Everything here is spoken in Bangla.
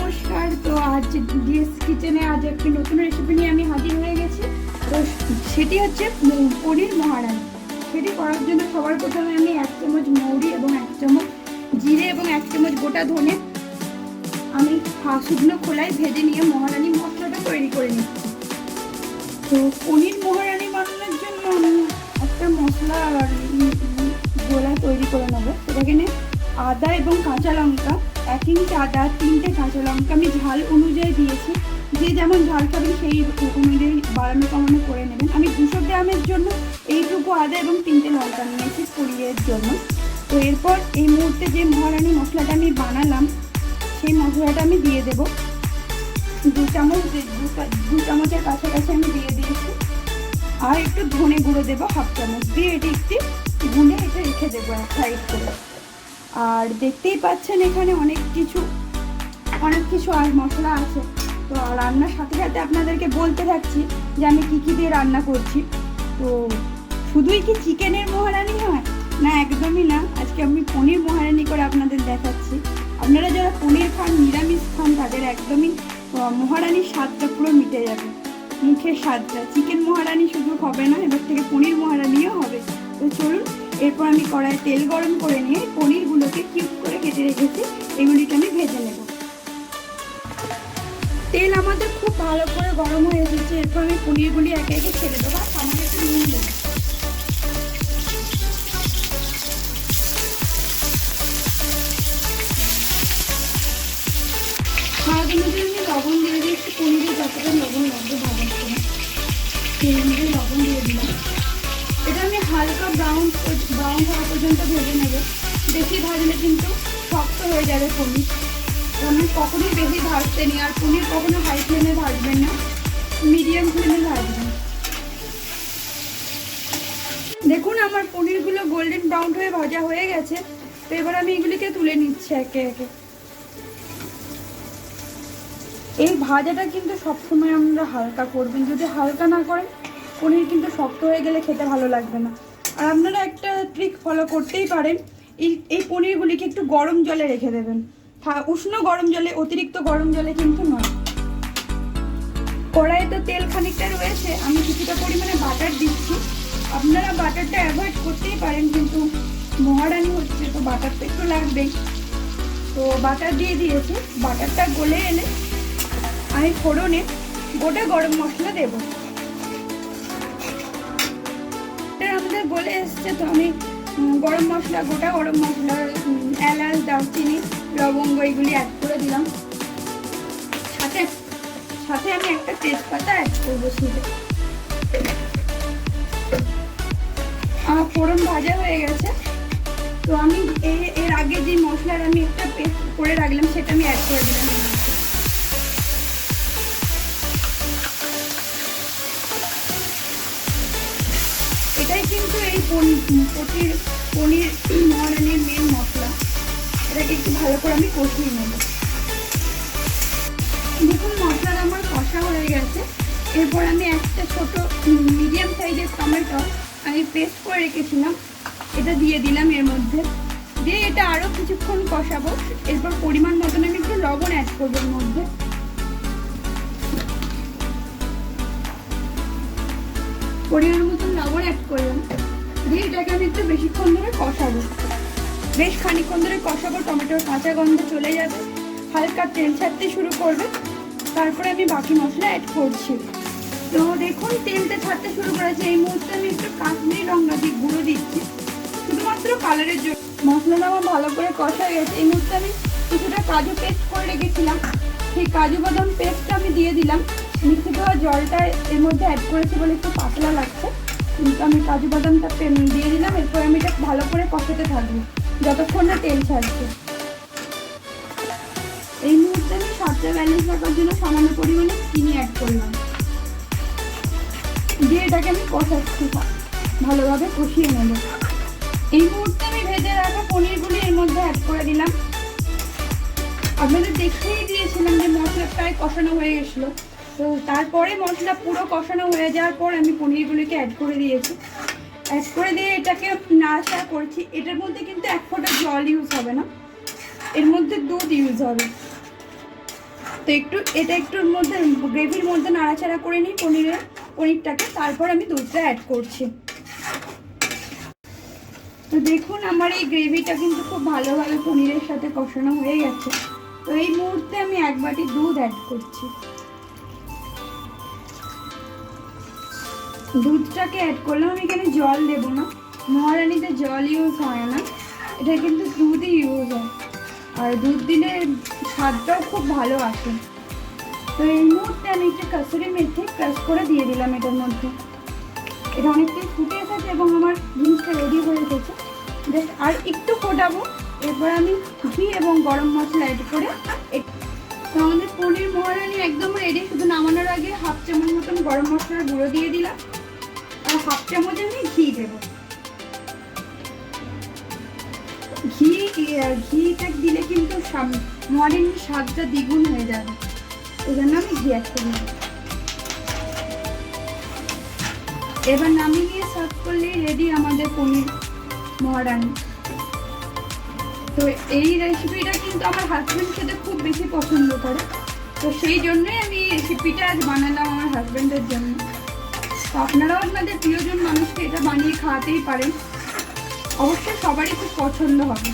নমস্কার। তো আজ ডিএস কিচেনে আজ একটি নতুন রেসিপি নিয়ে আমি হাজির হয়ে গেছি। তো সেটি হচ্ছে পনির মহারানি। সেটি করার জন্য সবার প্রথমে আমি 1 চামচ মৌরি এবং 1 চামচ জিরে এবং 1 চামচ গোটা ধনে আমি শুকনো খোলায় ভেজে নিয়ে মহারানি মশলাটা তৈরি করে নিচ্ছি। তো পনির মহারানি বানানোর জন্য আমি একটা মশলা গোলা তৈরি করে নেবো। সেখানে আদা এবং কাঁচা লঙ্কা, 1 ইঞ্চ আদা, 3টে কাঁচা লঙ্কা আমি ঝাল অনুযায়ী দিয়েছি। যে যেমন ঝাল খাবেন সেই অনুযায়ী বাড়ানো কমানো করে নেবেন। আমি 200 গ্রামের জন্য এইটুকু আদা এবং 3টে লঙ্কা নিয়েছি পনিরের জন্য। তো এরপর এই মুহূর্তে যে মহারানি মশলাটা আমি বানালাম সেই মশলাটা আমি দিয়ে দেবো। 2 চামচের কাছাকাছি আমি দিয়ে দিয়েছি। আর একটু ধনে গুঁড়ো দেবো 1/2 চামচ দিয়ে এটি একটি গুলে এটা রেখে দেবো এক সাইড করে। আর দেখতেই পাচ্ছেন এখানে অনেক কিছু আর মশলা আছে। তো রান্নার সাথে সাথে আপনাদেরকে বলতে থাকছি যে আমি কী দিয়ে রান্না করছি। তো শুধুই কি চিকেনের মহারানি হয় না? একদমই না। আজকে আমি পনির মহারানি করে আপনাদের দেখাচ্ছি। আপনারা যারা পনির খান, নিরামিষ খান, তাদের একদমই মহারানির স্বাদটা পুরো মিটে যাবে, মুখের স্বাদটা। চিকেন মহারানি শুধু হবে না, এবার থেকে পনির মহারানিও হবে। তো চলুন, এরপর আমি কড়াইয়ে তেল গরম করে নিয়ে পনিরগুলোকে কিউব করে কেটে রেখেছি, এগুলিকে আমি ভেজে নেব। তেল আমাদের খুব ভালো করে গরম হয়ে এসেছে। এরপর আমি পনিরগুলি একে একে ছেড়ে দেবো। আর সামান্য একটু নুন দেবো। স্বাদ অনুযায়ী আমি লবণ দিয়ে দিয়েছি। পনিরে যতটা লবণ লাগবে ভাজার সময় সেই অনুযায়ী লবণ দিয়ে দিলাম। এটা আমি হালকা ব্রাউন হওয়া পর্যন্ত ভেজে নেব। বেশি ভাজলে কিন্তু শক্ত হয়ে যাবে পনির। আমি কখনোই বেশি ভাজতে নিই। আর পনির কখনো হাই ফ্লেমে ভাজবেন না, মিডিয়াম ফ্লেমে ভাজবেন। দেখুন আমার পনিরগুলো গোল্ডেন ব্রাউন হয়ে ভাজা হয়ে গেছে। তো এবার আমি এগুলিকে তুলে নিচ্ছি একে একে। এই ভাজাটা কিন্তু সবসময় আমরা হালকা করবেন। যদি হালকা না করেন পনির কিন্তু শক্ত হয়ে গেলে খেতে ভালো লাগবে না। আর আপনারা একটা ট্রিক ফলো করতেই পারেন, এই পনিরগুলিকে একটু গরম জলে রেখে দেবেন। উষ্ণ গরম জলে, অতিরিক্ত গরম জলে কিন্তু নয়। কড়াইয়ে তো তেল খানিকটা রয়েছে, আমি কিছুটা পরিমাণে বাটার দিচ্ছি। আপনারা বাটারটা অ্যাভয়েড করতেই পারেন, কিন্তু মহারানি হচ্ছে তো বাটার তো একটু লাগবেই। তো বাটার দিয়ে দিয়েছি। বাটারটা গলে এলে আমি ফোড়নে গোটা গরম মশলা দেব। আমাদের গলে এসছে, তো আমি গরম মশলা, গোটা গরম মশলা, এলাচ, দারচিনি, লবঙ্গ এগুলি অ্যাড করে দিলাম। সাথে আমি একটা তেজপাতা অ্যাড করবো সেটা। আমার ফোড়ন ভাজা হয়ে গেছে। তো আমি এর আগে যে মশলার আমি একটা পেস্ট করে রাখলাম সেটা আমি অ্যাড করে দিলাম। এটাই কিন্তু এই পনির মহারানির মেন মশলা। এটাকে একটু ভালো করে আমি কষিয়ে নেব। দেখুন মশলাটা আমার কষা হয়ে গেছে। এরপর আমি একটা ছোট মিডিয়াম সাইজের টমেটো আমি পেস্ট করে রেখেছিলাম, এটা দিয়ে দিলাম এর মধ্যে। দিয়ে এটা আরও কিছুক্ষণ কষাবো। এরপর পরিমাণ মতন আমি একটু লবণ অ্যাড করবো এর মধ্যে। পরিমাণ মতন লবণ অ্যাড করলাম। দিয়ে এটাকে আমি একটু বেশিক্ষণ ধরে কষাবো, বেশ খানিকক্ষণ ধরে কষাবো। টমেটোর কাঁচা গন্ধ চলে যাবে, হালকা তেল ছাড়তে শুরু করবে। তারপরে আমি বাকি মশলা অ্যাড করছি। তো দেখুন তেলটা ছাড়তে শুরু করেছে। এই মুহূর্তে আমি একটু কাশ্মীরি লঙ্কা গুঁড়ো দিচ্ছি, শুধুমাত্র কালারের জন্য। মশলাটা আমার ভালো করে কষা গেছে। এই মুহূর্তে আমি কিছুটা কাজু পেস্ট করে রেখেছিলাম, সেই কাজু বাদাম পেস্টটা আমি দিয়ে দিলাম। মিক্সি দেওয়া জলটা এর মধ্যে অ্যাড করেছি বলে একটু পাতলা লাগছে, কিন্তু আমি কাজু বাদামটা দিয়ে দিলাম। এরপর আমি এটা ভালো করে কষাতে থাকবো যতক্ষণ না তেল ছাড়ছে। এই মুহূর্তে আমি স্বাদটা ব্যালেন্স রাখার জন্য সামান্য পরিমাণে চিনি অ্যাড করলাম। দিয়ে এটাকে আমি কষাচ্ছি, ভালোভাবে কষিয়ে নেব। এই মুহূর্তে আমি ভেজে রাখা পনিরগুলি এর মধ্যে অ্যাড করে দিলাম। আপনাদের দেখেই দিয়েছিলাম যে মশলা প্রায় কষানো হয়ে গেছিলো। তো তারপরে মশলা পুরো কষানো হয়ে যাওয়ার পর আমি পনিরগুলিকে অ্যাড করে দিয়েছি। অ্যাড করে দিয়ে এটাকে নাড়াচাড়া করছি। এটার মধ্যে কিন্তু 1 ফোঁটা জল ইউজ হবে না, এর মধ্যে দুধ ইউজ হবে। তো এটা একটুর মধ্যে গ্রেভির মধ্যে নাড়াচাড়া করে নিই পনিরটাকে, তারপর আমি দুধটা অ্যাড করছি। তো দেখুন আমার এই গ্রেভিটা কিন্তু খুব ভালোভাবে পনিরের সাথে কষানো হয়ে গেছে। তো এই মুহূর্তে আমি 1 বাটি দুধ অ্যাড করছি। দুধটাকে অ্যাড করলাম, আমি এখানে জল দেব না, মহারানিতে জল ইউজ হয় না, এটা কিন্তু দুধই ইউজ হয়, আর দুধ দিলে স্বাদটাও খুব ভালো আসে। তো এই মুহূর্তে আমি একটু কাসুরি মেথি ক্রাশ করে দিয়ে দিলাম এটার মধ্যে। এটা অনেকটাই ফুটে এসেছে এবং আমার জিনিসটা রেডি হয়ে গেছে। জাস্ট আর একটু ফোটাবো, এরপর আমি ঘি এবং গরম মশলা অ্যাড করে। তো আমাদের পনির মহারানি একদম রেডি। শুধু নামানোর আগে 1/2 চামচ মতন গরম মশলার গুঁড়ো দিয়ে দিলাম, আর 1/2 চামচ আমি ঘি দেবো। ঘিটা দিলে কিন্তু মহারানির স্বাদটা দ্বিগুণ হয়ে যাবে, এই জন্য আমি ঘি অ্যাড করি। এবার নামিয়ে নিয়ে সার্ভ করলেই রেডি আমাদের পনির মহারানি। তো এই রেসিপিটা কিন্তু আমার হাজব্যান্ড খেতে খুব বেশি পছন্দ করে, তো সেই জন্যই আমি এই রেসিপিটা আজ বানালাম আমার হাজব্যান্ডের জন্য। তো আপনারাও আপনাদের প্রিয়জন মানুষকে এটা বানিয়ে খাওয়াতেই পারেন, অবশ্যই সবারই খুব পছন্দ হবে।